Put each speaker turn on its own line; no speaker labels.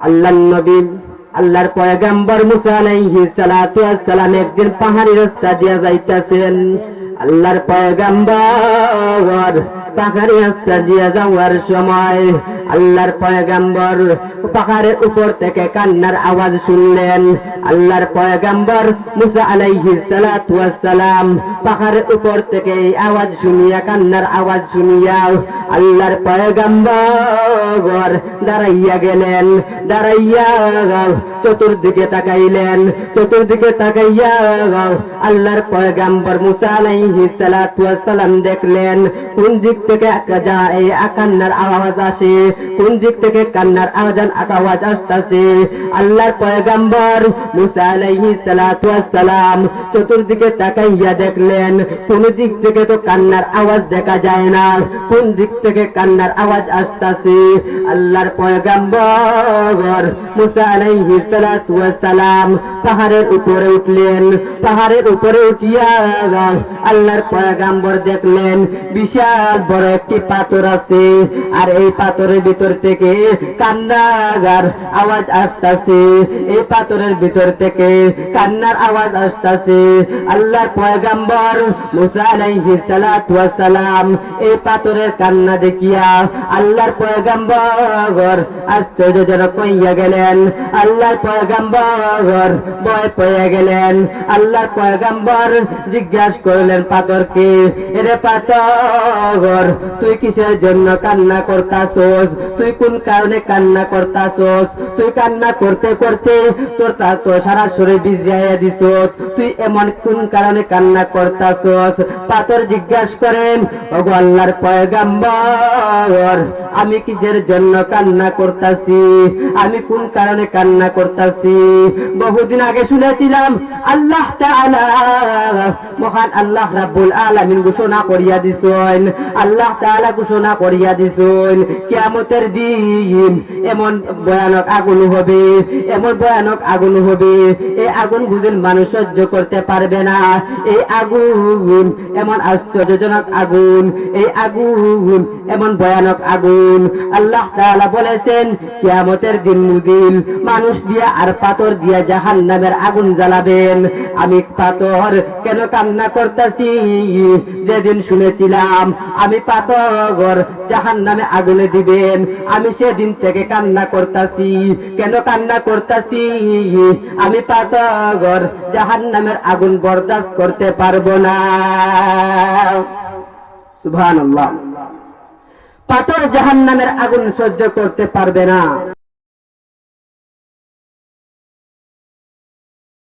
আল্লাহর নবী আল্লাহর পয়গম্বর মুসা আলাইহিস সালাতু ওয়াস সালাম একদিন পাহাড়ি রাস্তা দিয়া যাইতাছেন। আল্লাহর পয়গম্বর পাহাড়ি রাস্তা দিয়া যাওয়ার সময় আল্লাহর পয়গম্বর পাহাড়ের উপর থেকে কান্নার আওয়াজ শুনলেন। আল্লাহর পয়গম্বর মুসা আলাইহিস সালাতু ওয়াস সালাম পাহাড়ের উপর থেকে এই আওয়াজ শুনিয়া, কান্নার আওয়াজ শুনিয়া আল্লাহর পয়গম্বর দাঁড়াইয়া গেলেন। দাঁড়াইয়া চতুর্দিকে তাকাইলেন। চতুর্দিকে তাকাইয়া আল্লাহর পয়গম্বর মুসা আলাইহিস সালাতু ওয়াস সালাম দেখলেন কোন দিক থেকে এই কান্নার আওয়াজ আসে, কোন দিক থেকে কান্নার আওয়াজ আসতেছে। আল্লাহর পয়গম্বর মুসা আলাইহিস সালাতু ওয়াস সালাম চতুর্দিকে তাকাইয়া দেখলেন কোন দিক থেকে তো কান্নার আওয়াজ দেখা যায় না, কোন দিক থেকে কান্নার আওয়াজ আসতেছে। আল্লাহর পয়গম্বর মুসা আলাইহিস সালাতু ওয়াস সালাম পাহাড়ের উপরে উঠলেন। পাহাড়ের উপরে উঠিয়া আল্লাহর পয়গম্বর দেখলেন বিশাল বড় একটি পাথর আছে, আর এই পাথরের ভিতর থেকে কান্নার আওয়াজ আসতেছে। এই পাথরের ভিতর থেকে কান্নার আওয়াজ আসতেছে। আল্লাহর পয়গম্বর মুসা আলাইহিস সালাতু ওয়াস সালাম এই পাথরের কান্না দেখিয়া আল্লাহর পয়গম্বর আশ্চর্যজনক হইয়া গেলেন। আল্লাহর পয়গম্বর ভয় পেয়ে গেলেন। আল্লাহর পয়গম্বর জিজ্ঞাসা করলেন পাথরকে, এরে পাথর তুই কিসের জন্য কান্না করতাছস? তুই কোন কারণে কান্না করতাছস? তুই কান্না করতে করতে তোর তো সারা শরীর ভিজিয়ে দিছস, তুই এমন কোন কারণে কান্না করতাছস? পাথর জিজ্ঞাসা করেন, ওগো আল্লাহর পয়গম্বর আমি কিসের জন্য কান্না করতাছি? আমি কোন কারণে কান্না করতাছি? বহুদিন আগে শুনেছিলাম আল্লাহ তাআলা মহান আল্লাহ রাব্বুল আলামিন ঘোষণা করিয়া দিছেন, আল্লাহ তাআলা ঘোষণা করিয়া দিছেন কিয়ামতের দিন এমন ভয়ানক আগুন হবে, এমন ভয়ানক আগুন হবে, এই আগুন বুঝেন মানুষ সহ্য করতে পারবে না। এই আগুন এমন আশ্চর্যজনক আগুন, এই আগুন এমন ভয়ানক আগুন। আল্লাহ তাআলা বলেছেন কিয়ামতের দিন বুঝিল মানুষ দিয়া আর পাথর দিয়া জাহান্নামের আগুন জ্বালাবেন। আমি পাথর কেন কান্না করতেছি? যেদিন শুনেছিলাম আমি পাথর জাহান্নামে আগুনে দিবেন, আমি সেদিন থেকে কান্না করতেছি। কেন কান্না করতেছি? আমি পাথর জাহান্নামের আগুন বরদাস্ত করতে পারবো না। সুবহানাল্লাহ। পাথর জাহান্নামের আগুন সহ্য করতে পারবে না।